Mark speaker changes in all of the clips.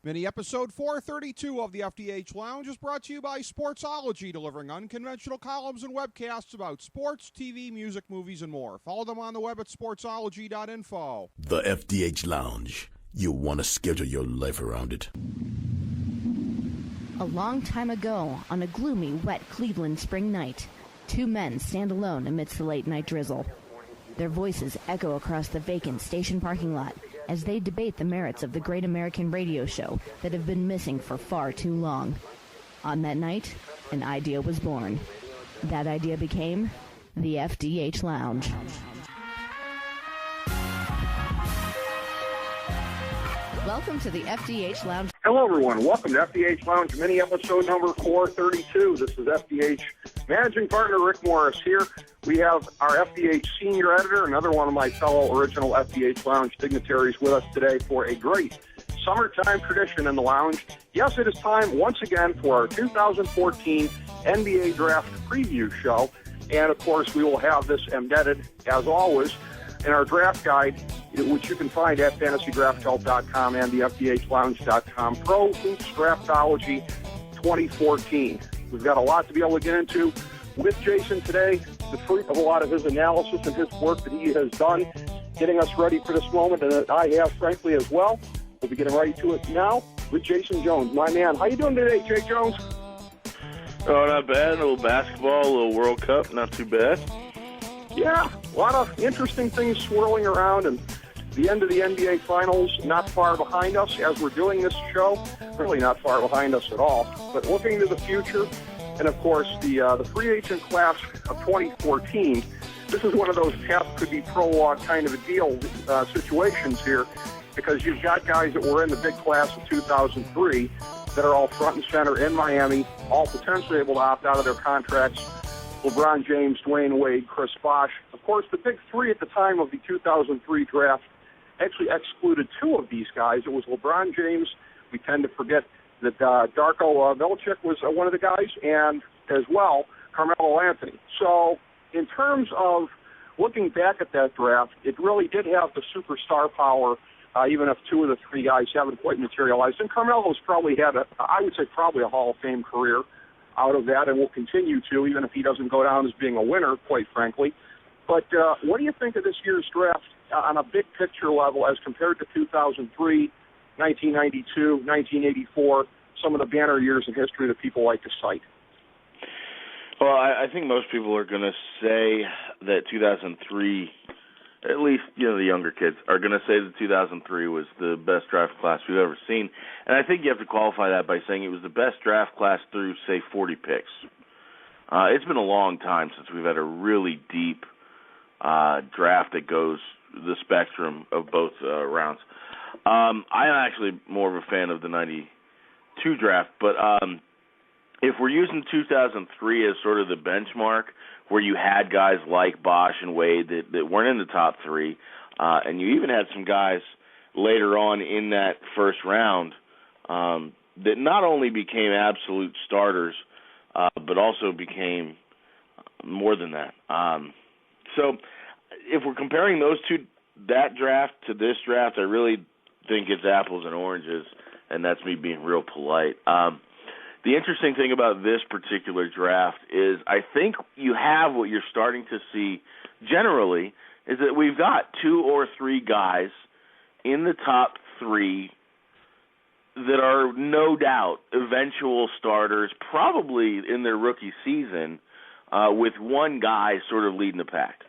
Speaker 1: Mini episode 432 of the FDH Lounge is brought to you by Sportsology, delivering unconventional columns and webcasts about sports, TV, music, movies, and more. Follow them on the web at sportsology.info.
Speaker 2: The FDH Lounge. You want to schedule your life around it.
Speaker 3: A long time ago, on a gloomy, wet Cleveland spring night, two men stand alone amidst the late-night drizzle. Their voices echo across the vacant station parking lot as they debate the merits of the great American radio show that have been missing for far too long. On that night, an idea was born. That idea became the FDH Lounge. Welcome to the FDH Lounge.
Speaker 4: Hello, everyone. Welcome to FDH Lounge mini episode number 432. This is FDH managing partner Rick Morris here. We have our FDH senior editor, another one of my fellow original FDH Lounge dignitaries, with us today for a great summertime tradition in the lounge. Yes, it is time once again for our 2014 NBA Draft Preview Show. And, of course, we will have this embedded, as always, in our draft guide, which you can find at fantasydrafthelp.com and the FDHLounge.com. Pro Hoops Draftology 2014. We've got a lot to be able to get into with Jason today, the fruit of a lot of his analysis and his work that he has done, getting us ready for this moment, and that I have, frankly, as well. We'll be getting right to it now with Jason Jones, my man. How you doing today, Jay Jones?
Speaker 5: Oh, not bad. A little basketball, a little World Cup, not too bad.
Speaker 4: Yeah, a lot of interesting things swirling around, and the end of the NBA Finals not far behind us as we're doing this show. Really not far behind us at all. But looking to the future, and of course the free agent class of 2014, this is one of those paths could be prologue kind of a deal situations here, because you've got guys that were in the big class of 2003 that are all front and center in Miami, all potentially able to opt out of their contracts. LeBron James, Dwayne Wade, Chris Bosh. Of course, the big three at the time of the 2003 draft actually excluded two of these guys. It was LeBron James. We tend to forget that Darko Milicic was one of the guys, and as well, Carmelo Anthony. So in terms of looking back at that draft, it really did have the superstar power, even if two of the three guys haven't quite materialized. And Carmelo's probably had, I would say, probably a Hall of Fame career out of that, and will continue to, even if he doesn't go down as being a winner, quite frankly. But what do you think of this year's draft on a big picture level as compared to 2003, 1992, 1984, some of the banner years in history that people like to cite?
Speaker 5: Well, I think most people are going to say that 2003, at least, the younger kids, are going to say that 2003 was the best draft class we've ever seen. And I think you have to qualify that by saying it was the best draft class through, say, 40 picks. It's been a long time since we've had a really deep draft that goes the spectrum of both rounds. I'm actually more of a fan of the 92 draft, but if we're using 2003 as sort of the benchmark, where you had guys like Bosh and Wade that weren't in the top three, and you even had some guys later on in that first round that not only became absolute starters, but also became more than that. So if we're comparing those two, that draft to this draft, I really think it's apples and oranges, and that's me being real polite. The interesting thing about this particular draft is I think you have what you're starting to see generally is that we've got two or three guys in the top three that are no doubt eventual starters, probably in their rookie season, with one guy sort of leading the pack.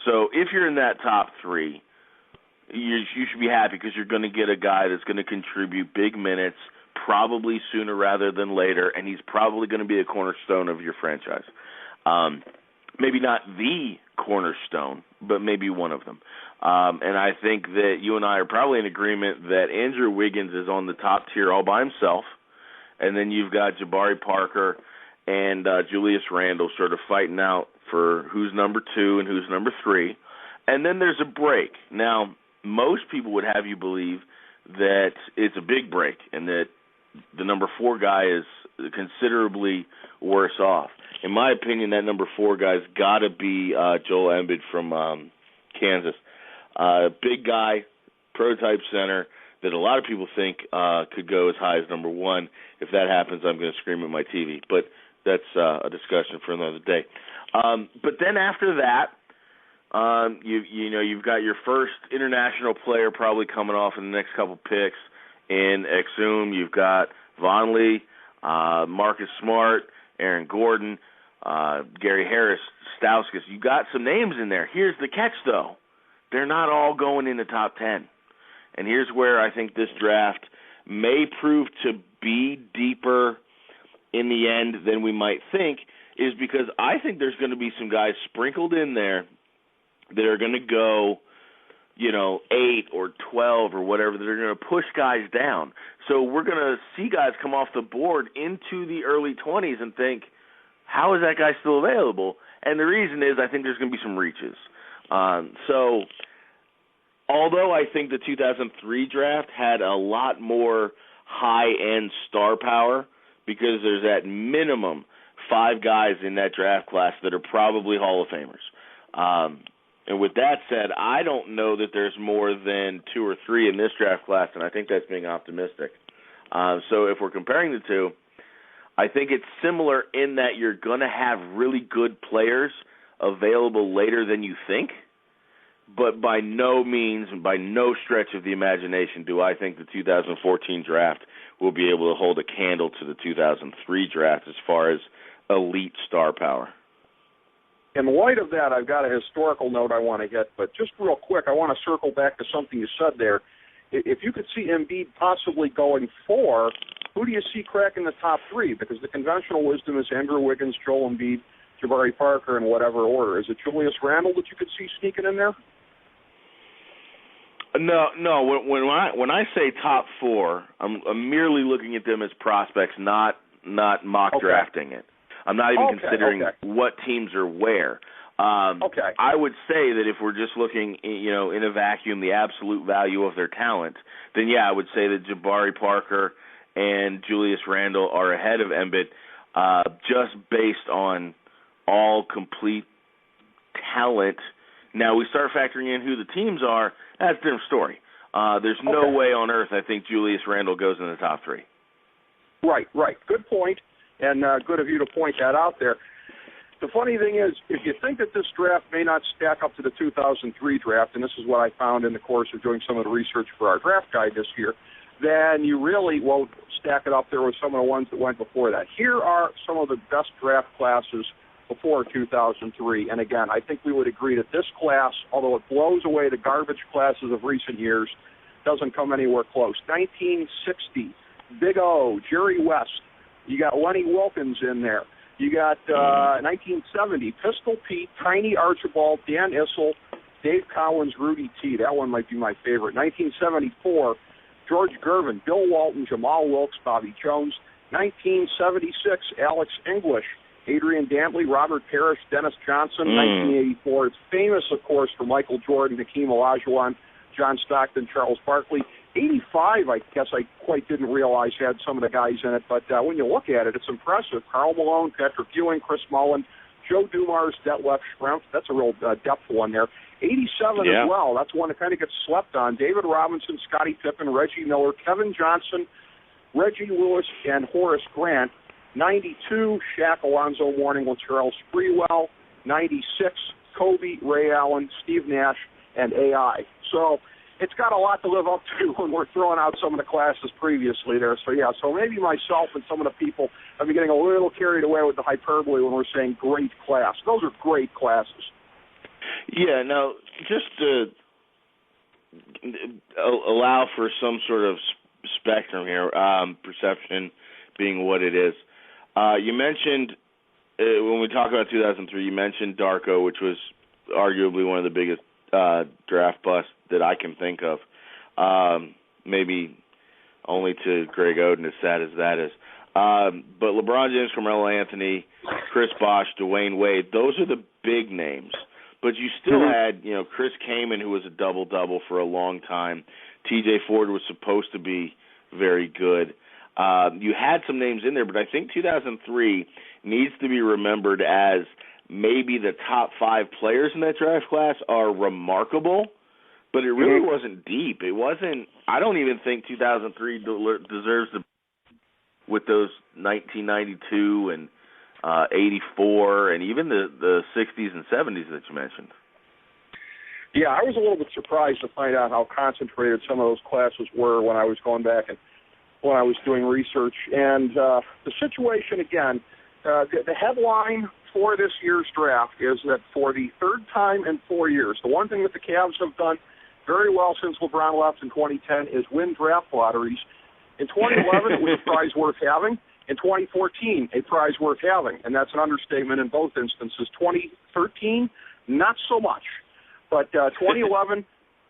Speaker 5: So if you're in that top three, you should be happy because you're going to get a guy that's going to contribute big minutes, probably sooner rather than later, and he's probably going to be a cornerstone of your franchise. Maybe not the cornerstone, but maybe one of them. And I think that you and I are probably in agreement that Andrew Wiggins is on the top tier all by himself, and then you've got Jabari Parker and Julius Randle sort of fighting out for who's number two and who's number three. And then there's a break. Now, most people would have you believe that it's a big break and that the number four guy is considerably worse off. In my opinion, that number four guy's got to be Joel Embiid from Kansas. Big guy, prototype center, that a lot of people think could go as high as number 1. If that happens, I'm going to scream at my TV. But that's a discussion for another day. But then after that, you've got your first international player probably coming off in the next couple picks in Exum. You've got Vonleh, Marcus Smart, Aaron Gordon, Gary Harris, Stauskas. You got some names in there. Here's the catch, though. They're not all going in the top 10. And here's where I think this draft may prove to be deeper in the end than we might think, is because I think there's going to be some guys sprinkled in there that are going to go, 8 or 12 or whatever, that are going to push guys down. So we're going to see guys come off the board into the early 20s and think, how is that guy still available? And the reason is I think there's going to be some reaches. So although I think the 2003 draft had a lot more high-end star power, because there's at minimum 5 guys in that draft class that are probably Hall of Famers. And with that said, I don't know that there's more than 2 or 3 in this draft class, and I think that's being optimistic. So if we're comparing the two, I think it's similar in that you're going to have really good players available later than you think, but by no means and by no stretch of the imagination do I think the 2014 draft will be able to hold a candle to the 2003 draft as far as elite star power.
Speaker 4: In light of that, I've got a historical note I want to hit, but just real quick, I want to circle back to something you said there. If you could see Embiid possibly going 4, who do you see cracking the top 3? Because the conventional wisdom is Andrew Wiggins, Joel Embiid, Jabari Parker, in whatever order. Is it Julius Randle that you could see sneaking in there?
Speaker 5: No. When I say top 4, I'm merely looking at them as prospects, not mock drafting it. I'm not even considering what teams are where. I would say that if we're just looking, in a vacuum, the absolute value of their talent, then I would say that Jabari Parker and Julius Randle are ahead of Embiid, just based on all complete talent. Now we start factoring in who the teams are. That's a different story. There's no way on earth I think Julius Randle goes in the top 3. Right.
Speaker 4: Good point. And good of you to point that out there. The funny thing is, if you think that this draft may not stack up to the 2003 draft, and this is what I found in the course of doing some of the research for our draft guide this year, then you really won't stack it up there with some of the ones that went before that. Here are some of the best draft classes before 2003. And again, I think we would agree that this class, although it blows away the garbage classes of recent years, doesn't come anywhere close. 1960, Big O, Jerry West. You got Lenny Wilkins in there. You got 1970, Pistol Pete, Tiny Archibald, Dan Issel, Dave Cowens, Rudy T. That one might be my favorite. 1974, George Gervin, Bill Walton, Jamal Wilkes, Bobby Jones. 1976, Alex English, Adrian Dantley, Robert Parrish, Dennis Johnson. 1984, it's famous, of course, for Michael Jordan, Hakeem Olajuwon, John Stockton, Charles Barkley. 85, I guess I quite didn't realize had some of the guys in it, but when you look at it, it's impressive. Karl Malone, Patrick Ewing, Chris Mullin, Joe Dumars, Detlef Schrempf. That's a real depth one there. 87 as well. That's one that kind of gets slept on. David Robinson, Scottie Pippen, Reggie Miller, Kevin Johnson, Reggie Lewis, and Horace Grant. 92, Shaq, Alonzo Mourning, Latrell Sprewell. 96, Kobe, Ray Allen, Steve Nash, and AI. So it's got a lot to live up to when we're throwing out some of the classes previously there. So maybe myself and some of the people have been getting a little carried away with the hyperbole when we're saying great class. Those are great classes. Yeah, now, just to allow for some sort of spectrum here, perception being what it is. You mentioned, when we talk about 2003, you mentioned Darko, which was arguably one of the biggest draft busts that I can think of, maybe only to Greg Oden, as sad as that is. But LeBron James, Carmelo Anthony, Chris Bosh, Dwayne Wade, those are the big names. But you still had, Chris Kaman, who was a double-double for a long time. T.J. Ford was supposed to be very good. You had some names in there, but I think 2003 needs to be remembered as maybe the top 5 players in that draft class are remarkable.
Speaker 5: but it really wasn't deep. It wasn't. I don't even think 2003 deserves the with those 1992 and 84 and even the 60s and 70s that you mentioned.
Speaker 4: Yeah, I was a little bit surprised to find out how concentrated some of those classes were when I was going back and when I was doing research. And the situation, again, the headline for this year's draft is that for the third time in 4 years, the one thing that the Cavs have done very well since LeBron left in 2010 is win draft lotteries. In 2011, it was a prize worth having. In 2014, a prize worth having, and that's an understatement in both instances. 2013, not so much. But 2011,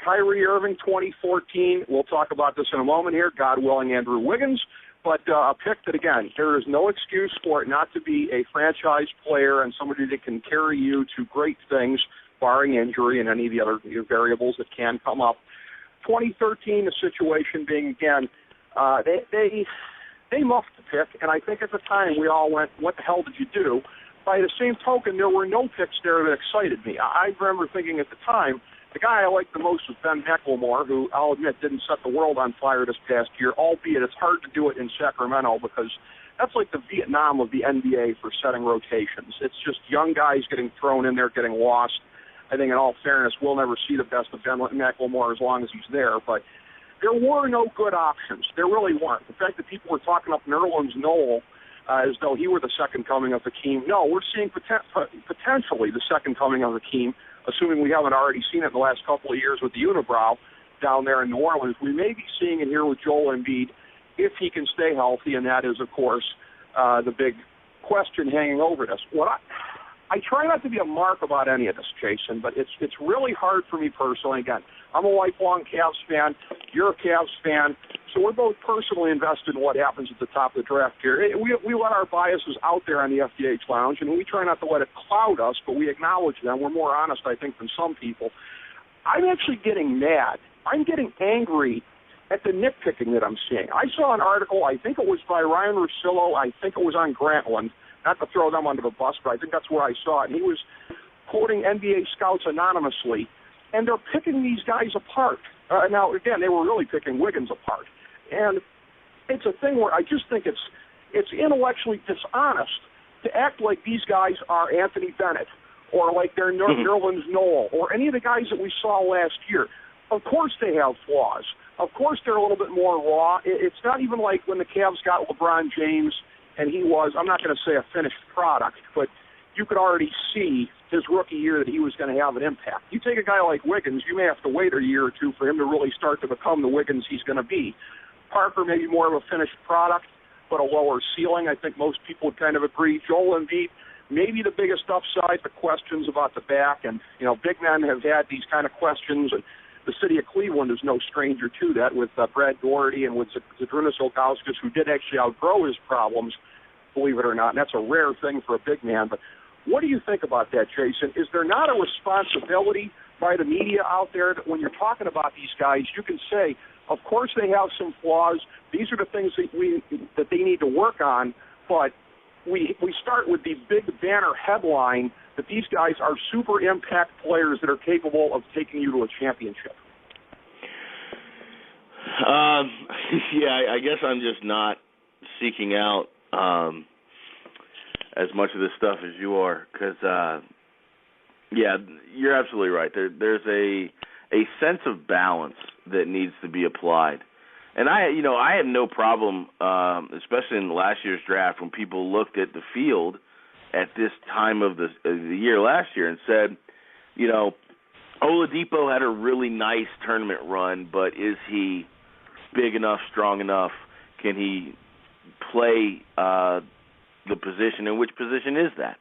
Speaker 4: Kyrie Irving. 2014, we'll talk about this in a moment here, God willing, Andrew Wiggins. But a pick that, again, there is no excuse for it not to be a franchise player and somebody that can carry you to great things, barring injury and any of the other variables that can come up. 2013, the situation being, again, they muffed the pick, and I think at the time we all went, what the hell did you do? By the same token, there were no picks there that excited me. I remember thinking at the time, the guy I liked the most was Ben McLemore, who I'll admit didn't set the world on fire this past year, albeit it's hard to do it in Sacramento because that's like the Vietnam of the NBA for setting rotations. It's just young guys getting thrown in there, getting lost. I think in all fairness, we'll never see the best of Ben McLemore as long as he's there, but there were no good options. There really weren't. The fact that people were talking up Nerlens Noel as though he were the second coming of Hakeem. No, we're seeing potentially the second coming of Hakeem, assuming we haven't already seen it in the last couple of years with the unibrow down there in New Orleans. We may be seeing it here with Joel Embiid if he can stay healthy, and that is, of course, the big question hanging over this. I try not to be a mark about any of this, Jason, but it's really hard for me personally. Again, I'm a lifelong Cavs fan. You're a Cavs fan. So we're both personally invested in what happens at the top of the draft here. We let our biases out there on the FDH Lounge, and we try not to let it cloud us, but we acknowledge them. We're more honest, I think, than some people. I'm actually getting mad. I'm getting angry at the nitpicking that I'm seeing. I saw an article, I think it was by Ryan Russillo, I think it was on Grantland, not to throw them under the bus, but I think that's where I saw it. And he was quoting NBA scouts anonymously, and they're picking these guys apart. Now, again, they were really picking Wiggins apart. And it's a thing where I just think it's intellectually dishonest to act like these guys are Anthony Bennett or like they're Nerlens Noel or any of the guys that we saw last year. Of course they have flaws. Of course they're a little bit more raw. It's not even like when the Cavs got LeBron James and he was, I'm not going to say a finished product, but you could already see his rookie year that he was going to have an impact. You take a guy like Wiggins, you may have to wait a year or two for him to really start to become the Wiggins he's going to be. Parker, maybe more of a finished product, but a lower ceiling. I think most people would kind of agree. Joel Embiid, maybe the biggest upside, the questions about the back. And, big men have had these kind of questions. And the city of Cleveland is no stranger to that with Brad Doherty and with Zydrunas Ilgauskas, who did actually outgrow his problems, believe it or not. And that's a rare thing for a big man. But what do you think about that, Jason? Is there not a responsibility by the media out there that when you're talking about these guys, you can say, of course they have some flaws. These are the things that they need to work on, but we start with the big banner headline that these guys are super impact players that are capable of taking you to a championship.
Speaker 5: I guess I'm just not seeking out as much of this stuff as you are, because you're absolutely right. There's a sense of balance that needs to be applied. And I had no problem, especially in last year's draft, when people looked at the field at this time of the year last year and said, Oladipo had a really nice tournament run, but is he big enough, strong enough? Can he play the position? And which position is that?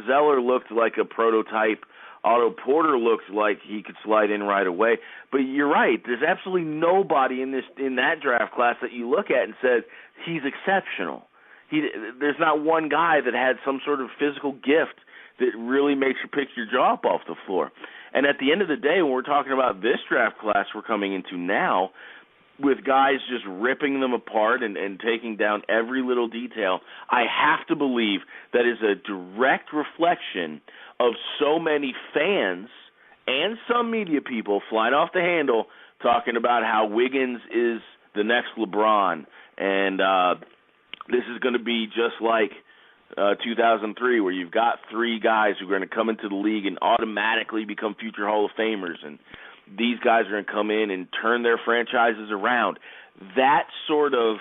Speaker 5: Zeller looked like a prototype. Otto Porter looks like he could slide in right away. But you're right. There's absolutely nobody in that draft class that you look at and says he's exceptional. There's not one guy that had some sort of physical gift that really makes you pick your jaw up off the floor. And at the end of the day, when we're talking about this draft class we're coming into now, with guys just ripping them apart and taking down every little detail, I have to believe that is a direct reflection of so many fans and some media people flying off the handle talking about how Wiggins is the next LeBron, and this is going to be just like 2003, where you've got three guys who are going to come into the league and automatically become future Hall of Famers, and these guys are going to come in and turn their franchises around. That sort of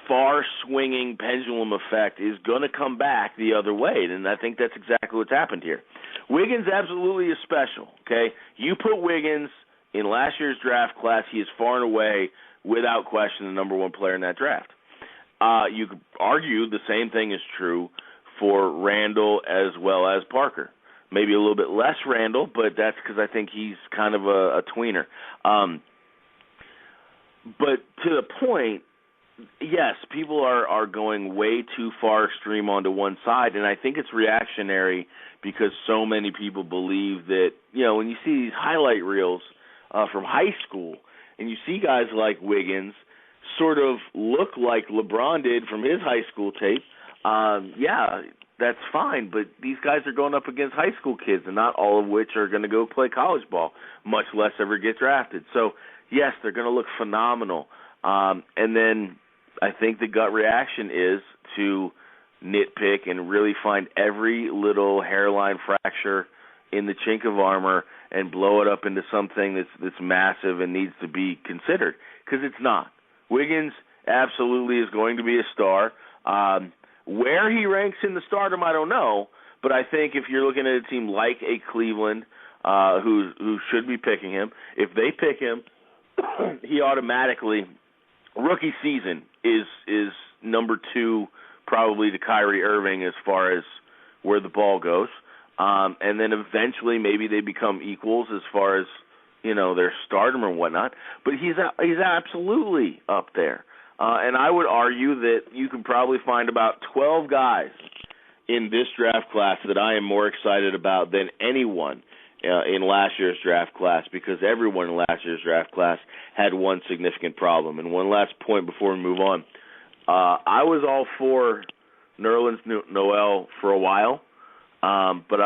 Speaker 5: far-swinging pendulum effect is going to come back the other way, and I think that's exactly what's happened here. Wiggins absolutely is special, okay? You put Wiggins in last year's draft class, he is far and away, without question, the number one player in that draft. You could argue the same thing is true for Randall as well as Parker. Maybe a little bit less Randall, but that's because I think he's kind of a tweener. But to the point, yes, people are going way too far extreme onto one side, and I think it's reactionary because so many people believe that, when you see these highlight reels from high school and you see guys like Wiggins sort of look like LeBron did from his high school tape, yeah, that's fine, but these guys are going up against high school kids, and not all of which are going to go play college ball, much less ever get drafted. So, yes, they're going to look phenomenal. And then I think the gut reaction is to nitpick and really find every little hairline fracture in the chink of armor and blow it up into something that's massive and needs to be considered, because it's not. Wiggins absolutely is going to be a star. Where he ranks in the stardom, I don't know, but I think if you're looking at a team like a Cleveland who should be picking him, if they pick him, he automatically, rookie season is number two probably to Kyrie Irving as far as where the ball goes. And then eventually maybe they become equals as far as, their stardom or whatnot. But he's absolutely up there. And I would argue that you can probably find about 12 guys in this draft class that I am more excited about than anyone in last year's draft class, because everyone in last year's draft class had one significant problem. And one last point before we move on. I was all for Nerlens Noel for a while, but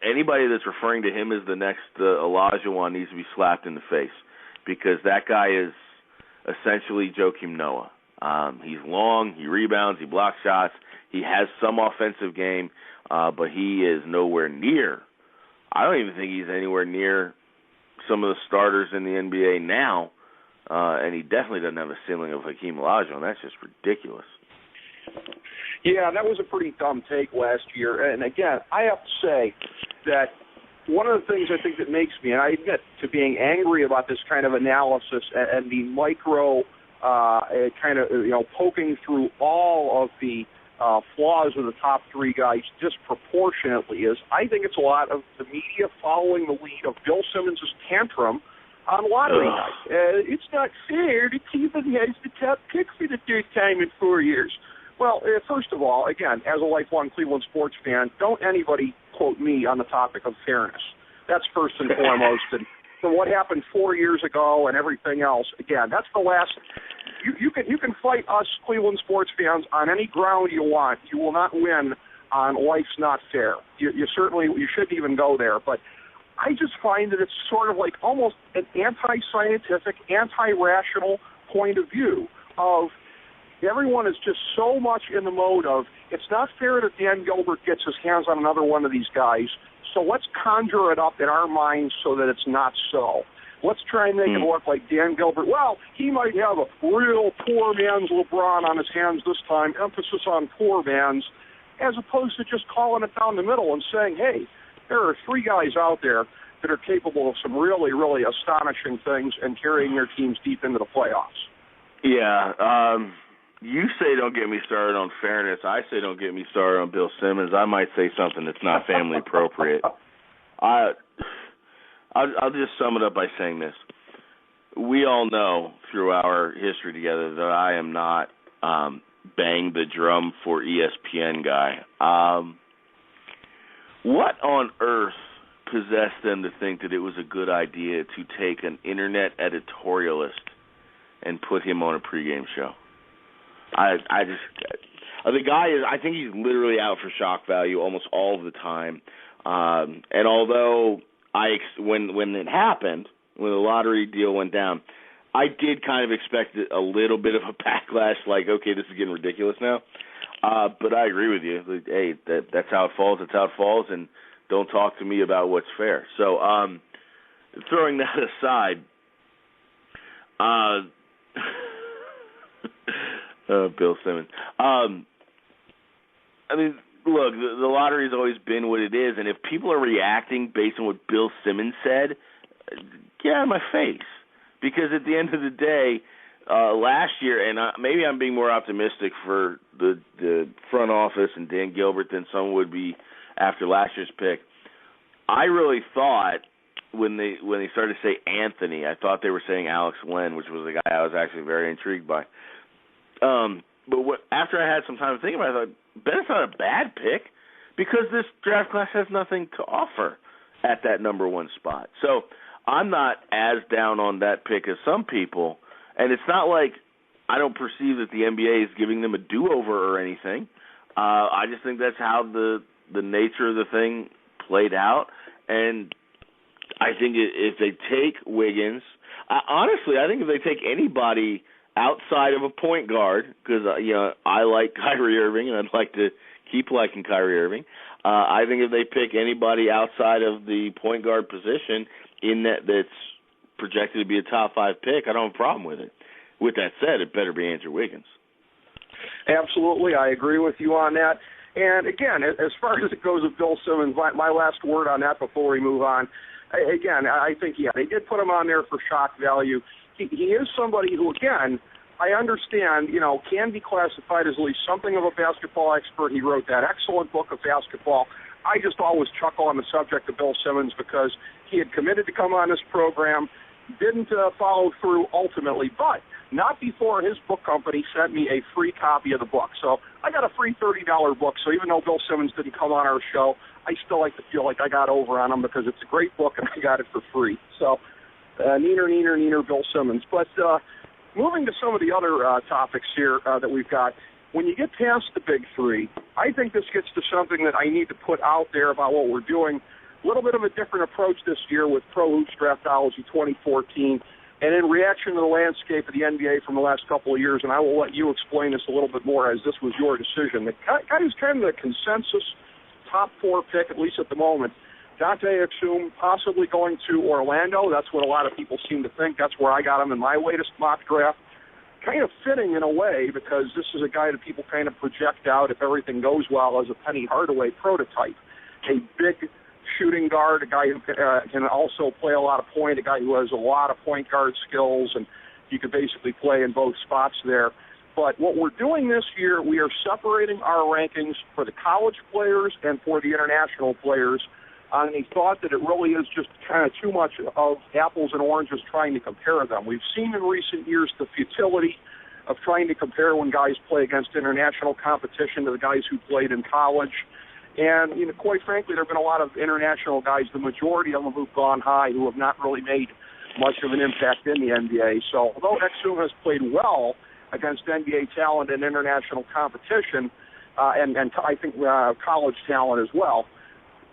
Speaker 5: anybody that's referring to him as the next Olajuwon needs to be slapped in the face, because that guy is essentially Joakim Noah. He's long, he rebounds, he blocks shots, he has some offensive game, but he is nowhere near. I don't even think he's anywhere near some of the starters in the NBA now, and he definitely doesn't have a ceiling of Hakeem Olajuwon. That's just ridiculous.
Speaker 4: Yeah, that was a pretty dumb take last year. And again, I have to say that one of the things I think that makes me, and I admit to being angry about this kind of analysis and the micro kind of, poking through all of the flaws of the top three guys disproportionately, is I think it's a lot of the media following the lead of Bill Simmons' tantrum on lottery night. It's not fair that Cleveland has the top pick for the third time in 4 years. Well, first of all, again, as a lifelong Cleveland sports fan, don't anybody quote me on the topic of fairness. That's first and foremost. And for what happened 4 years ago and everything else, again, that's the last. You can fight us Cleveland sports fans on any ground you want. You will not win on life's not fair. You shouldn't even go there. But I just find that it's sort of like almost an anti-scientific, anti-rational point of view of everyone is just so much in the mode of it's not fair that Dan Gilbert gets his hands on another one of these guys, so let's conjure it up in our minds so that it's not so. Let's try and make it look like Dan Gilbert, well, he might have a real poor man's LeBron on his hands this time, emphasis on poor man's, as opposed to just calling it down the middle and saying, hey, there are three guys out there that are capable of some really, really astonishing things and carrying their teams deep into the playoffs.
Speaker 5: Yeah, you say don't get me started on fairness. I say don't get me started on Bill Simmons. I might say something that's not family appropriate. I'll just sum it up by saying this. We all know through our history together that I am not bang the drum for ESPN guy. What on earth possessed them to think that it was a good idea to take an internet editorialist and put him on a pregame show? The guy is, I think he's literally out for shock value almost all of the time. And although when it happened, when the lottery deal went down, I did kind of expect a little bit of a backlash, like, okay, this is getting ridiculous now. But I agree with you. Like, hey, that's how it falls. That's how it falls, and don't talk to me about what's fair. So, throwing that aside, Bill Simmons. I mean, look, the lottery's always been what it is, and if people are reacting based on what Bill Simmons said, get out of my face. Because at the end of the day, last year, and maybe I'm being more optimistic for the front office and Dan Gilbert than some would be after last year's pick. I really thought when they started to say Anthony, I thought they were saying Alex Len, which was a guy I was actually very intrigued by. But after I had some time to think about it, I thought Bennett's not a bad pick because this draft class has nothing to offer at that number one spot. So I'm not as down on that pick as some people, and it's not like I don't perceive that the NBA is giving them a do-over or anything. I just think that's how the nature of the thing played out, and I think if they take Wiggins, honestly, I think if they take anybody outside of a point guard, because I like Kyrie Irving, and I'd like to keep liking Kyrie Irving. I think if they pick anybody outside of the point guard position in that's projected to be a top 5 pick, I don't have a problem with it. With that said, it better be Andrew Wiggins.
Speaker 4: Absolutely, I agree with you on that. And again, as far as it goes with Bill Simmons, my last word on that before we move on. Again, I think, they did put him on there for shock value. He is somebody who, again, I understand, can be classified as at least something of a basketball expert. He wrote that excellent book of basketball. I just always chuckle on the subject of Bill Simmons because he had committed to come on this program, didn't follow through ultimately, but not before his book company sent me a free copy of the book. So I got a free $30 book, so even though Bill Simmons didn't come on our show, I still like to feel like I got over on him because it's a great book and I got it for free. So neener, Bill Simmons. But moving to some of the other topics here that we've got, when you get past the big three, I think this gets to something that I need to put out there about what we're doing. A little bit of a different approach this year with Pro Hoops Draftology 2014, and in reaction to the landscape of the NBA from the last couple of years, and I will let you explain this a little bit more as this was your decision. The guy who's kind of the consensus top 4 pick, at least at the moment, Dante Exum possibly going to Orlando. That's what a lot of people seem to think. That's where I got him in my latest mock draft. Kind of fitting in a way because this is a guy that people kind of project out, if everything goes well, as a Penny Hardaway prototype. A big shooting guard, a guy who can also play a lot of point, a guy who has a lot of point guard skills, and you can basically play in both spots there. But what we're doing this year, we are separating our rankings for the college players and for the international players on the thought that it really is just kind of too much of apples and oranges trying to compare them. We've seen in recent years the futility of trying to compare when guys play against international competition to the guys who played in college. And, quite frankly, there have been a lot of international guys, the majority of them who've gone high, who have not really made much of an impact in the NBA. So although Exum has played well against NBA talent and international competition, and I think college talent as well,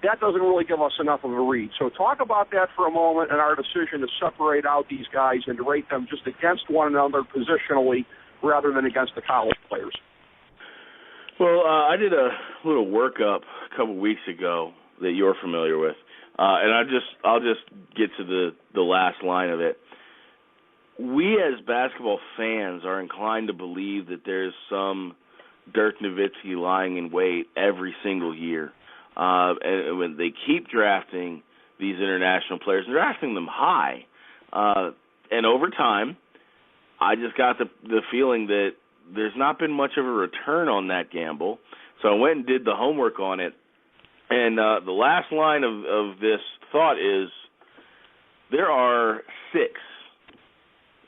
Speaker 4: that doesn't really give us enough of a read. So talk about that for a moment and our decision to separate out these guys and to rate them just against one another positionally rather than against the college players.
Speaker 5: Well, I did a little workup a couple weeks ago that you're familiar with, and I'll just get to the last line of it. We as basketball fans are inclined to believe that there's some Dirk Nowitzki lying in wait every single year. And when they keep drafting these international players, and drafting them high, and over time, I just got the feeling that there's not been much of a return on that gamble. So I went and did the homework on it, and the last line of this thought is there are 6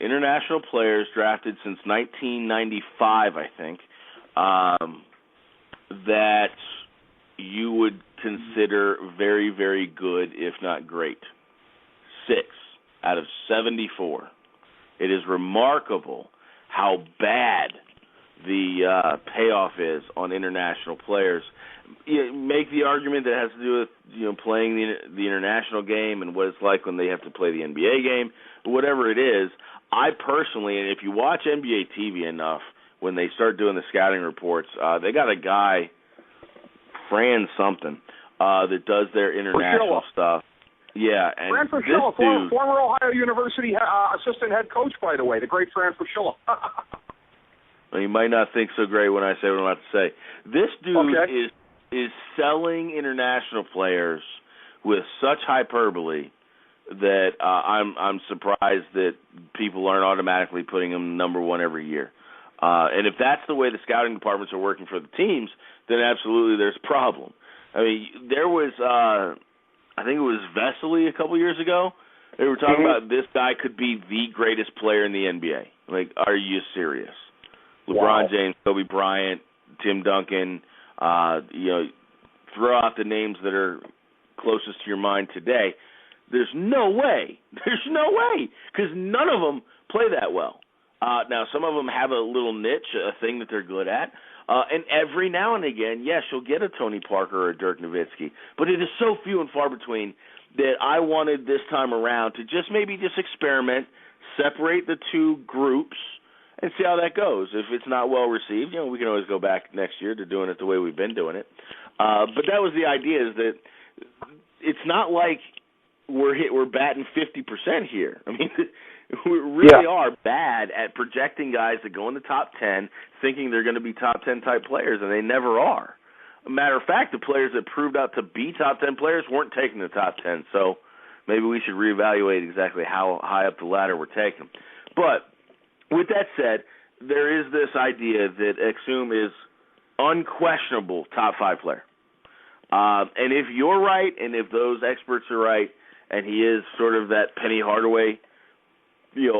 Speaker 5: international players drafted since 1995, I think, that you would consider very, very good, if not great. 6 out of 74. It is remarkable how bad the payoff is on international players. You make the argument that has to do with playing the international game and what it's like when they have to play the NBA game, but whatever it is, I personally, and if you watch NBA TV enough, when they start doing the scouting reports, they got a guy, Fran something, that does their international stuff. Yeah, and
Speaker 4: Fran Fraschilla, former Ohio University assistant head coach, by the way, the great Fran Fraschilla.
Speaker 5: Well, you might not think so great when I say what I'm about to say. This dude is selling international players with such hyperbole that I'm surprised that people aren't automatically putting him number one every year. And if that's the way the scouting departments are working for the teams, then absolutely there's a problem. I mean, there was, I think it was Vesely a couple years ago. They were talking about this guy could be the greatest player in the NBA. Like, are you serious? LeBron James, Kobe Bryant, Tim Duncan, throw out the names that are closest to your mind today. There's no way. There's no way, because none of them play that well. Now, some of them have a little niche, a thing that they're good at. And every now and again, yes, you'll get a Tony Parker or a Dirk Nowitzki. But it is so few and far between that I wanted this time around to just experiment, separate the two groups, and see how that goes. If it's not well received, we can always go back next year to doing it the way we've been doing it. But that was the idea, is that it's not like we're batting 50% here. I mean, we really are bad at projecting guys that go in the top 10 thinking they're going to be top 10 type players, and they never are. A matter of fact, the players that proved out to be top 10 players weren't taking the top 10, so maybe we should reevaluate exactly how high up the ladder we're taking. But with that said, there is this idea that Exum is unquestionable top 5 player. And if you're right, and if those experts are right, and he is sort of that Penny Hardaway,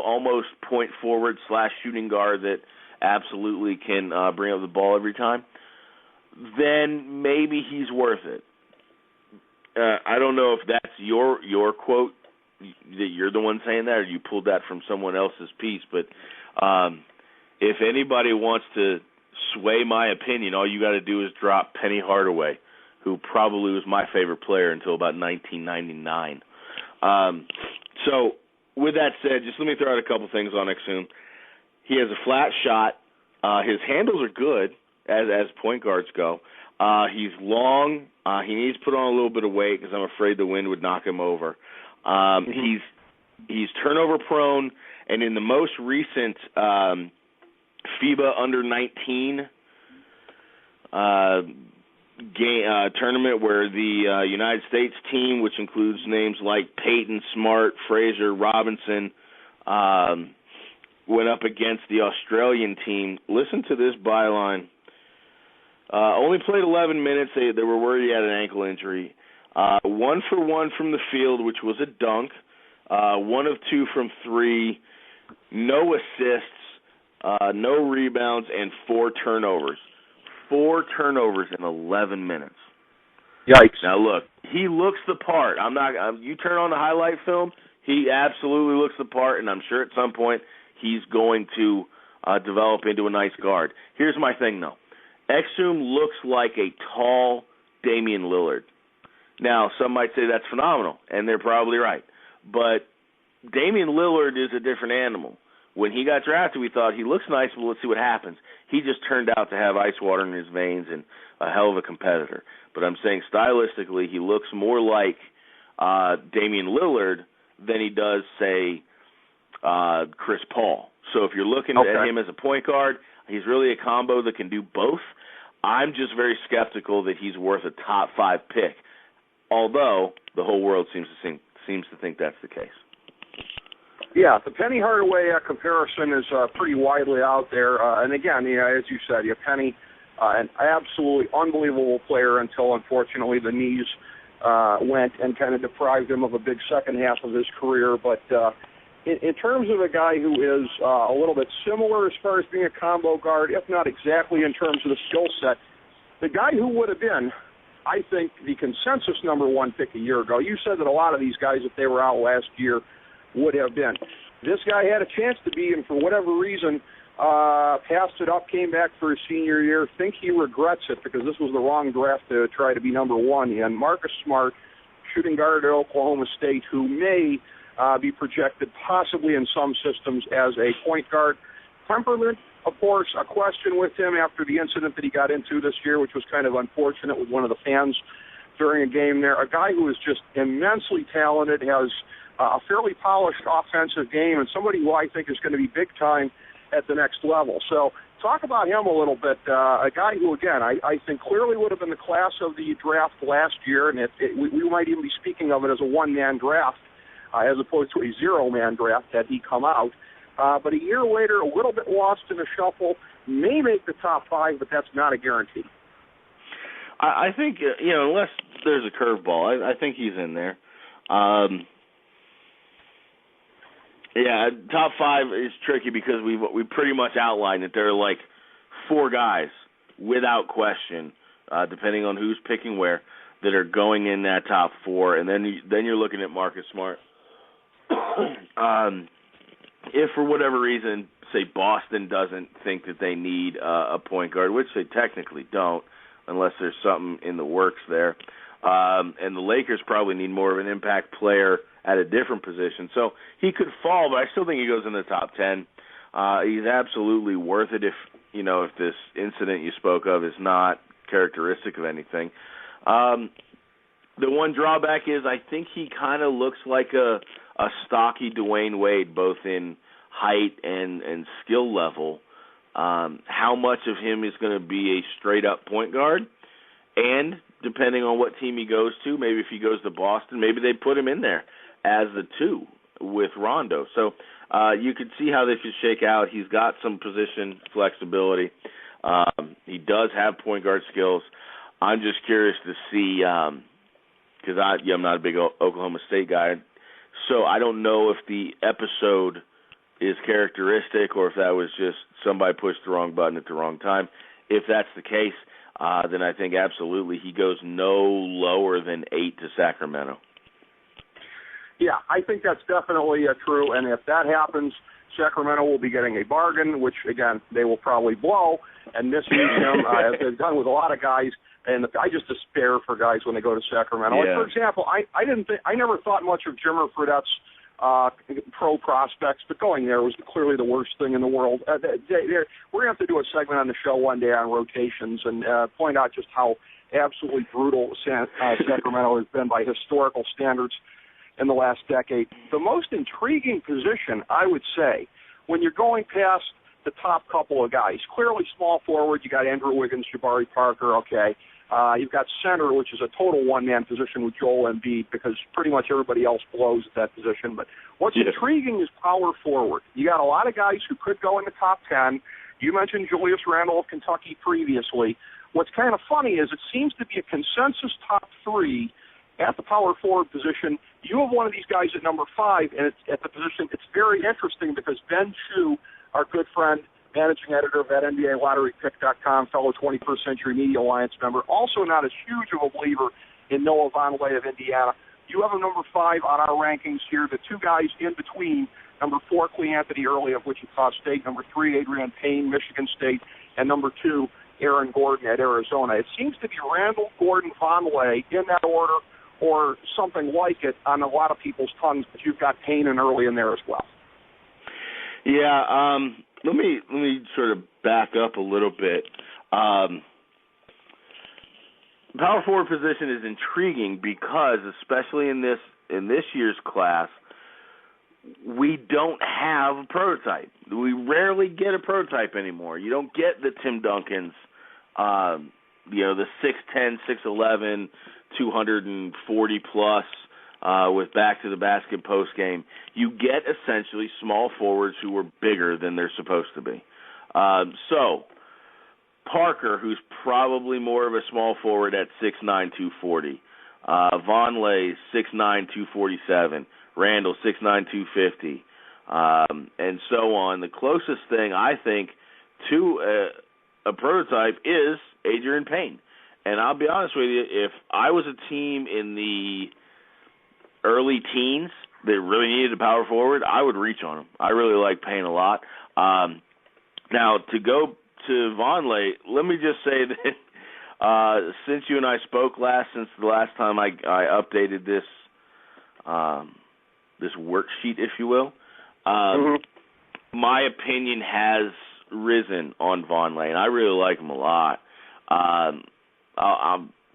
Speaker 5: almost point forward / shooting guard that absolutely can bring up the ball every time, then maybe he's worth it. I don't know if that's your quote, that you're the one saying that, or you pulled that from someone else's piece, but if anybody wants to sway my opinion, all you got to do is drop Penny Hardaway, who probably was my favorite player until about 1999. So with that said, just let me throw out a couple things on Exum. He has a flat shot. His handles are good as point guards go. He's long. He needs to put on a little bit of weight because I'm afraid the wind would knock him over. He's turnover prone, and in the most recent FIBA under 19 tournament, where the United States team, which includes names like Peyton, Smart, Frazier, Robinson, went up against the Australian team. Listen to this byline. Only played 11 minutes. They were worried he had an ankle injury. 1 for 1 from the field, which was a dunk. 1 of 2 from 3. No assists, no rebounds, and 4 turnovers. 4 turnovers in 11 minutes.
Speaker 4: Yikes.
Speaker 5: Now, look, he looks the part. You turn on the highlight film, he absolutely looks the part, and I'm sure at some point he's going to develop into a nice guard. Here's my thing, though. Exum looks like a tall Damian Lillard. Now, some might say that's phenomenal, and they're probably right. But Damian Lillard is a different animal. When he got drafted, we thought he looks nice, but let's see what happens. He just turned out to have ice water in his veins and a hell of a competitor. But I'm saying stylistically, he looks more like Damian Lillard than he does, say, Chris Paul. So if you're looking at him as a point guard, he's really a combo that can do both. I'm just very skeptical that he's worth a top 5 pick, although the whole world seems to think that's the case.
Speaker 4: Yeah, the Penny Hardaway comparison is pretty widely out there. And again, as you said, Penny, an absolutely unbelievable player until, unfortunately, the knees went and kind of deprived him of a big second half of his career. But in terms of a guy who is a little bit similar as far as being a combo guard, if not exactly in terms of the skill set, the guy who would have been, I think, the consensus number 1 pick a year ago, you said that a lot of these guys, if they were out last year, would have been. This guy had a chance to be, and for whatever reason, passed it up, came back for his senior year. Think he regrets it because this was the wrong draft to try to be number one. And Marcus Smart, shooting guard at Oklahoma State, who may be projected possibly in some systems as a point guard. Temperament, of course, a question with him after the incident that he got into this year, which was kind of unfortunate with one of the fans during a game there. A guy who is just immensely talented, has a fairly polished offensive game, and somebody who I think is going to be big time at the next level. So talk about him a little bit. A guy who, again, I think clearly would have been the class of the draft last year, and we might even be speaking of it as a one-man draft as opposed to a zero-man draft had he come out. But a year later, a little bit lost in the shuffle, may make the top five, but that's not a guarantee.
Speaker 5: I think, unless there's a curveball, I think he's in there. Top five is tricky because we pretty much outlined that there are like four guys without question, depending on who's picking where, that are going in that top four, and then you're looking at Marcus Smart. If for whatever reason, say Boston doesn't think that they need a point guard, which they technically don't, unless there's something in the works there, and the Lakers probably need more of an impact player at a different position. So he could fall, but I still think he goes in the top 10. He's absolutely worth it if this incident you spoke of is not characteristic of anything. The one drawback is I think he kind of looks like a stocky Dwayne Wade, both in height and skill level. How much of him is going to be a straight-up point guard? And depending on what team he goes to, maybe if he goes to Boston, maybe they put him in there as the two with Rondo. So you could see how this could shake out. He's got some position flexibility. He does have point guard skills. I'm just curious to see, because I'm not a big Oklahoma State guy, so I don't know if the episode is characteristic or if that was just somebody pushed the wrong button at the wrong time. If that's the case, then I think absolutely he goes no lower than 8 to Sacramento.
Speaker 4: Yeah, I think that's definitely true, and if that happens, Sacramento will be getting a bargain, which, again, they will probably blow and misuse him, as they've done with a lot of guys. And I just despair for guys when they go to Sacramento.
Speaker 5: Yeah.
Speaker 4: Like, for example, I never thought much of Jimmer Fredette's pro prospects, but going there was clearly the worst thing in the world. We're going to have to do a segment on the show one day on rotations and point out just how absolutely brutal Sacramento has been by historical standards in the last decade. The most intriguing position, I would say, when you're going past the top couple of guys, clearly small forward, you got Andrew Wiggins, Jabari Parker, okay. You've got center, which is a total one-man position with Joel Embiid because pretty much everybody else blows at that position. But what's intriguing is power forward. You got a lot of guys who could go in the top 10. You mentioned Julius Randle of Kentucky previously. What's kind of funny is it seems to be a consensus top 3 at the power forward position. You have one of these guys at number 5, and it's at the position. It's very interesting because Ben Chu, our good friend, managing editor of that NBALotteryPick.com, fellow 21st Century Media Alliance member, also not as huge of a believer in Noah Vonleh of Indiana. You have a number 5 on our rankings here. The two guys in between, number 4, Cle Anthony Early of Wichita State, number 3, Adrian Payne, Michigan State, and number 2, Aaron Gordon at Arizona. It seems to be Randall, Gordon, Vonleh in that order or something like it on a lot of people's tongues, but you've got Payne and Early in there as well.
Speaker 5: Yeah, let me sort of back up a little bit. Power forward position is intriguing because, especially in this year's class, we don't have a prototype. We rarely get a prototype anymore. You don't get the Tim Duncans, the 6'10", 6'11", 240 plus. With back to the basket post game, you get essentially small forwards who are bigger than they're supposed to be. So Parker, who's probably more of a small forward at 6'9", 240. Vonleh, 6'9", 247. Randall, 6'9", 250. And so on. The closest thing, I think, to a prototype is Adrian Payne. And I'll be honest with you, if I was a team in the early teens that really needed a power forward, I would reach on him. I really like Payne a lot. Now, to go to Vonleh, let me just say that since you and I spoke since the last time I updated this this worksheet, if you will, my opinion has risen on Vonleh, and I really like him a lot. I'm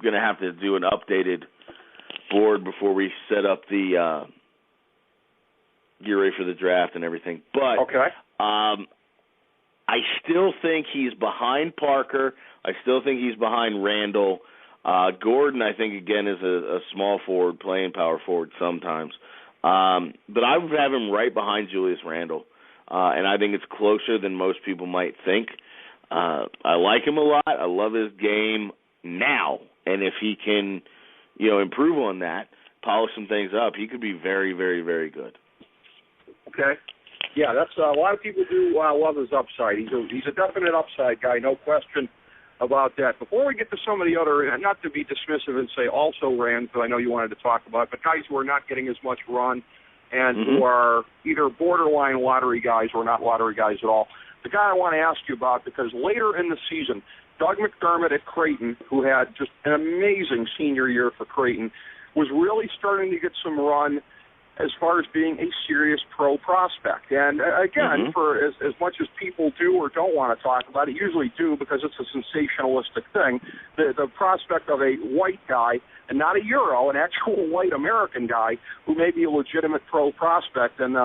Speaker 5: going to have to do an updated board before we set up the get ready for the draft and everything. But I still think he's behind Parker. I still think he's behind Randall. Gordon, I think, again, is a small forward, playing power forward sometimes. But I would have him right behind Julius Randle. And I think it's closer than most people might think. I like him a lot. I love his game now. And if he can, improve on that, polish some things up, he could be very, very, very good.
Speaker 4: Okay. Yeah, that's a lot of people do love his upside. He's a definite upside guy, no question about that. Before we get to some of the other, not to be dismissive and say also ran, because I know you wanted to talk about, but guys who are not getting as much run and who are either borderline lottery guys or not lottery guys at all. The guy I want to ask you about, because later in the season, Doug McDermott at Creighton, who had just an amazing senior year for Creighton, was really starting to get some run as far as being a serious pro prospect. And again, for as much as people do or don't want to talk about it, usually do because it's a sensationalistic thing, the prospect of a white guy, and not a Euro, an actual white American guy who may be a legitimate pro prospect. And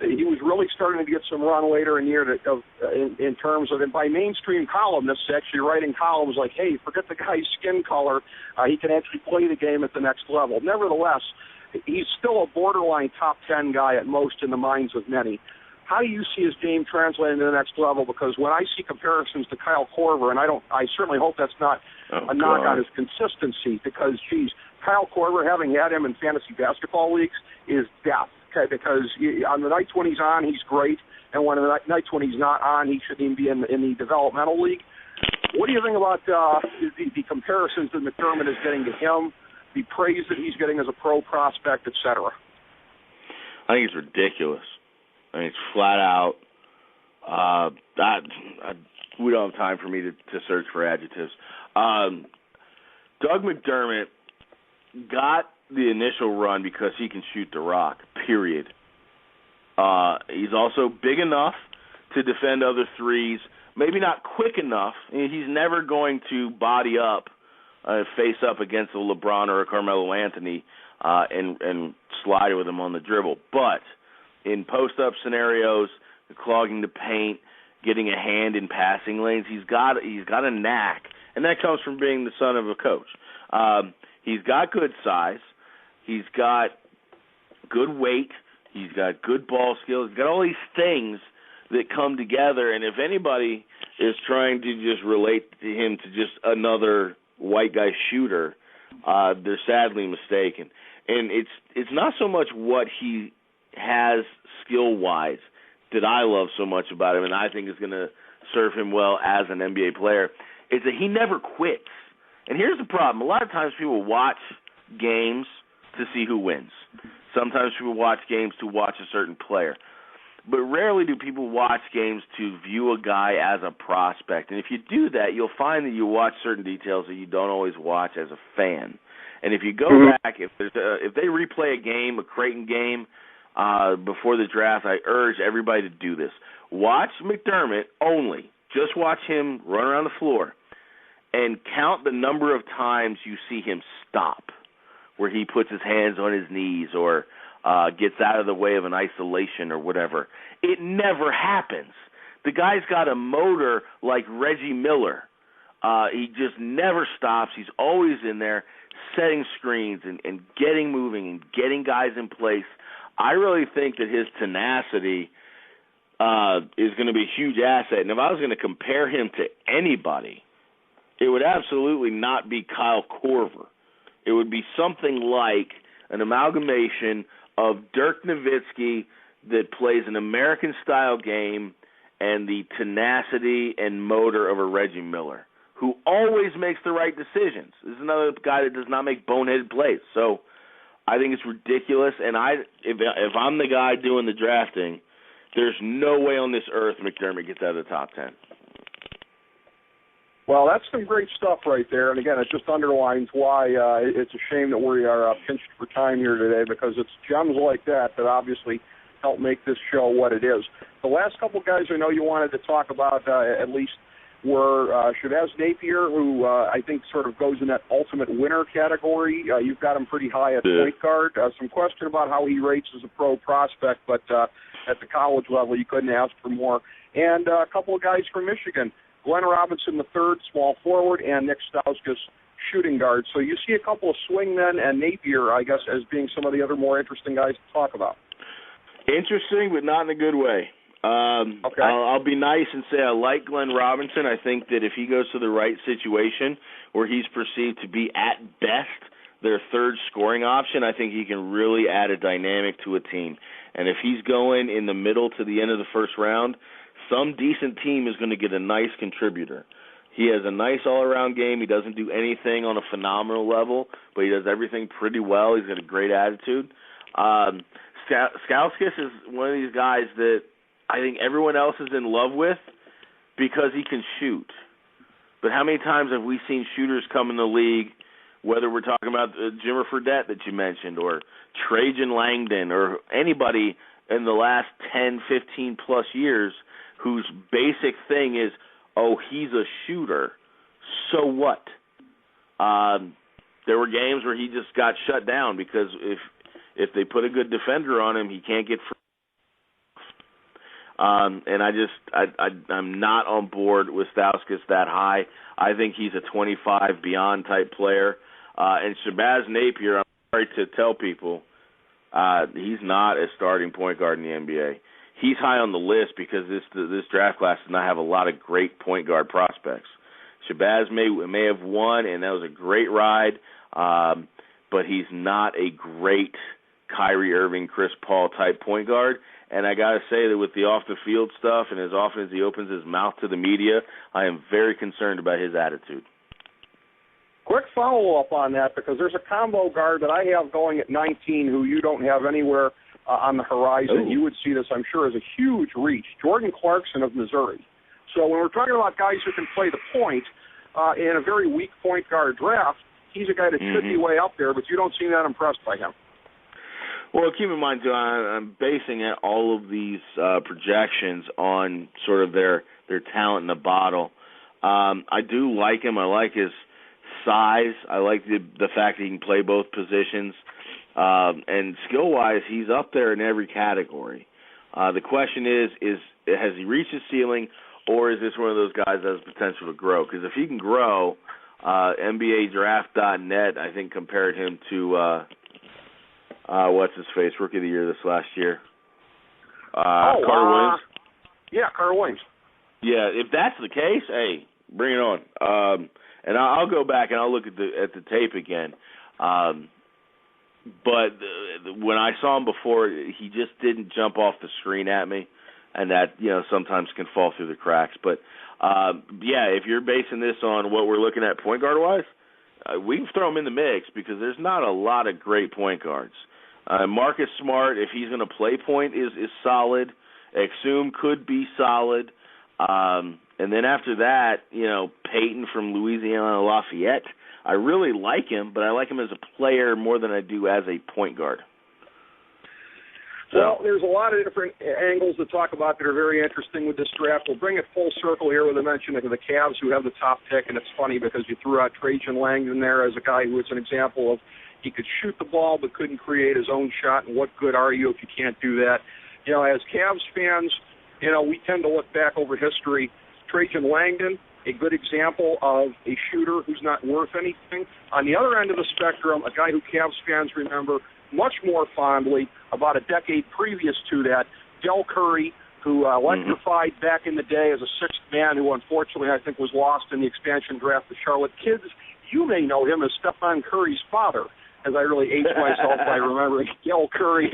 Speaker 4: he was really starting to get some run later in the year in terms of, and by mainstream columnists actually writing columns like, hey, forget the guy's skin color, he can actually play the game at the next level. Nevertheless, he's still a borderline top 10 guy at most in the minds of many. How do you see his game translating to the next level? Because when I see comparisons to Kyle Korver, and I certainly hope that's not a knock on his consistency, because, geez, Kyle Korver, having had him in fantasy basketball leagues, is death. Okay, because on the nights when he's on, he's great, and when the nights when he's not on, he shouldn't even be in the developmental league. What do you think about the comparisons that McDermott is getting to him, the praise that he's getting as a pro prospect, et cetera?
Speaker 5: I think it's ridiculous. I mean, it's flat out. We don't have time for me to search for adjectives. Doug McDermott got the initial run because he can shoot the rock, period. He's also big enough to defend other threes, maybe not quick enough. He's never going to body up, face up against a LeBron or a Carmelo Anthony and slide with him on the dribble. But in post-up scenarios, clogging the paint, getting a hand in passing lanes, he's got a knack, and that comes from being the son of a coach. He's got good size. He's got good weight. He's got good ball skills. He's got all these things that come together, and if anybody is trying to just relate to him to just another white guy shooter, they're sadly mistaken. And it's not so much what he has skill-wise that I love so much about him and I think is going to serve him well as an NBA player. It's that he never quits. And here's the problem. A lot of times people watch games to see who wins. Sometimes people watch games to watch a certain player. But rarely do people watch games to view a guy as a prospect. And if you do that, you'll find that you watch certain details that you don't always watch as a fan. And if you go back, if they replay a game, a Creighton game, before the draft, I urge everybody to do this. Watch McDermott only. Just watch him run around the floor and count the number of times you see him stop, where he puts his hands on his knees or gets out of the way of an isolation or whatever. It never happens. The guy's got a motor like Reggie Miller. He just never stops. He's always in there setting screens and getting moving and getting guys in place. I really think that his tenacity is going to be a huge asset. And if I was going to compare him to anybody, it would absolutely not be Kyle Korver. It would be something like an amalgamation of Dirk Nowitzki that plays an American-style game and the tenacity and motor of a Reggie Miller, who always makes the right decisions. This is another guy that does not make boneheaded plays. So I think it's ridiculous. And if I'm the guy doing the drafting, there's no way on this earth McDermott gets out of the top 10.
Speaker 4: Well, that's some great stuff right there. And, again, it just underlines why it's a shame that we are pinched for time here today, because it's gems like that that obviously help make this show what it is. The last couple guys I know you wanted to talk about at least were Chavez Napier, who I think sort of goes in that ultimate winner category. You've got him pretty high at point guard. Some question about how he rates as a pro prospect, but at the college level you couldn't ask for more. And a couple of guys from Michigan, Glenn Robinson III, small forward, and Nick Stauskas, shooting guard. So you see a couple of swingmen and Napier, I guess, as being some of the other more interesting guys to talk about.
Speaker 5: Interesting, but not in a good way.
Speaker 4: Okay.
Speaker 5: I'll be nice and say I like Glenn Robinson. I think that if he goes to the right situation where he's perceived to be at best their third scoring option, I think he can really add a dynamic to a team. And if he's going in the middle to the end of the first round, some decent team is going to get a nice contributor. He has a nice all-around game. He doesn't do anything on a phenomenal level, but he does everything pretty well. He's got a great attitude. Stauskas is one of these guys that I think everyone else is in love with because he can shoot. But how many times have we seen shooters come in the league, whether we're talking about Jimmer Fredette that you mentioned or Trajan Langdon or anybody in the last 10, 15-plus years whose basic thing is, oh, he's a shooter, so what? There were games where he just got shut down because if they put a good defender on him, he can't get free. And I'm not on board with Stauskas that high. I think he's a 25 beyond type player. And Shabazz Napier, I'm sorry to tell people, he's not a starting point guard in the NBA. He's high on the list because this draft class does not have a lot of great point guard prospects. Shabazz may have won, and that was a great ride, but he's not a great Kyrie Irving, Chris Paul type point guard. And I got to say that with the off-the-field stuff and as often as he opens his mouth to the media, I am very concerned about his attitude.
Speaker 4: Quick follow-up on that, because there's a combo guard that I have going at 19 who you don't have anywhere on the horizon.
Speaker 5: Ooh.
Speaker 4: You would see this, I'm sure, as a huge reach. Jordan Clarkson of Missouri. So when we're talking about guys who can play the point in a very weak point guard draft, he's a guy that should be way up there, but you don't seem that impressed by him.
Speaker 5: Well, keep in mind, too, I'm basing all of these projections on sort of their talent in the bottle. I do like him. I like his size. I like the fact that he can play both positions. And skill-wise, he's up there in every category. The question is has he reached his ceiling, or is this one of those guys that has potential to grow? Because if he can grow, NBADraft.net, I think, compared him to what's-his-face, Rookie of the Year this last year. Carter Williams?
Speaker 4: Yeah, Carter Williams.
Speaker 5: Yeah, if that's the case, hey, bring it on. And I'll go back and I'll look at the tape again. But when I saw him before, he just didn't jump off the screen at me, and that sometimes can fall through the cracks. But yeah, if you're basing this on what we're looking at point guard wise, we can throw him in the mix because there's not a lot of great point guards. Marcus Smart, if he's going to play point, is solid. Exum could be solid. And then after that, Peyton from Louisiana Lafayette. I really like him, but I like him as a player more than I do as a point guard.
Speaker 4: Well, there's a lot of different angles to talk about that are very interesting with this draft. We'll bring it full circle here with a mention of the Cavs who have the top pick, and it's funny because you threw out Trajan Langdon there as a guy who was an example of he could shoot the ball but couldn't create his own shot, and what good are you if you can't do that? As Cavs fans, we tend to look back over history. Trajan Langdon, a good example of a shooter who's not worth anything. On the other end of the spectrum, a guy who Cavs fans remember much more fondly, about a decade previous to that, Del Curry, who electrified back in the day as a sixth man, who unfortunately I think was lost in the expansion draft of Charlotte. Kids, you may know him as Stephen Curry's father, as I really aged myself by remembering Del Curry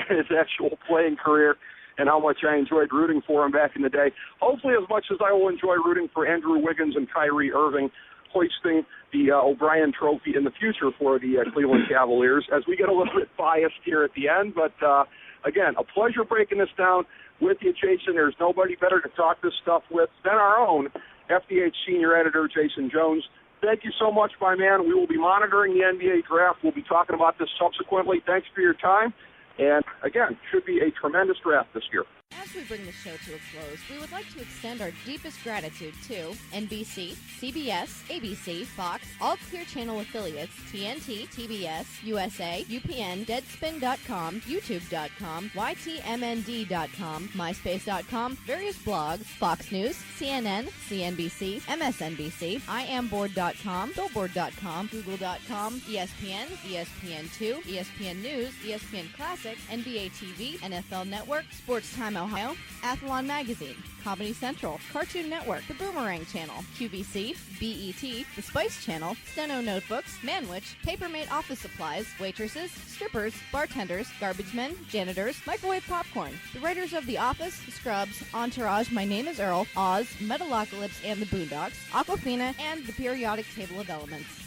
Speaker 4: and his actual playing career and how much I enjoyed rooting for him back in the day. Hopefully as much as I will enjoy rooting for Andrew Wiggins and Kyrie Irving hoisting the O'Brien Trophy in the future for the Cleveland Cavaliers, as we get a little bit biased here at the end. But, again, a pleasure breaking this down. with you, Jason. There's nobody better to talk this stuff with than our own FDH Senior Editor, Jason Jones. Thank you so much, my man. We will be monitoring the NBA draft. We'll be talking about this subsequently. Thanks for your time. And, again, should be a tremendous draft this year.
Speaker 6: As we bring the show to a close, we would like to extend our deepest gratitude to NBC, CBS, ABC, Fox, all Clear Channel affiliates, TNT, TBS, USA, UPN, Deadspin.com, YouTube.com, YTMND.com, MySpace.com, various blogs, Fox News, CNN, CNBC, MSNBC, IamBoard.com, Billboard.com, Google.com, ESPN, ESPN2, ESPN News, ESPN Classic, NBA TV, NFL Network, Sports Time Ohio, Athlon Magazine, Comedy Central, Cartoon Network, The Boomerang Channel, QVC, BET, The Spice Channel, Steno Notebooks, Manwich, Papermate Office Supplies, waitresses, strippers, bartenders, garbage men, janitors, microwave popcorn, the writers of The Office, Scrubs, Entourage, My Name is Earl, Oz, Metalocalypse and the Boondocks, Aquafina, and The Periodic Table of Elements.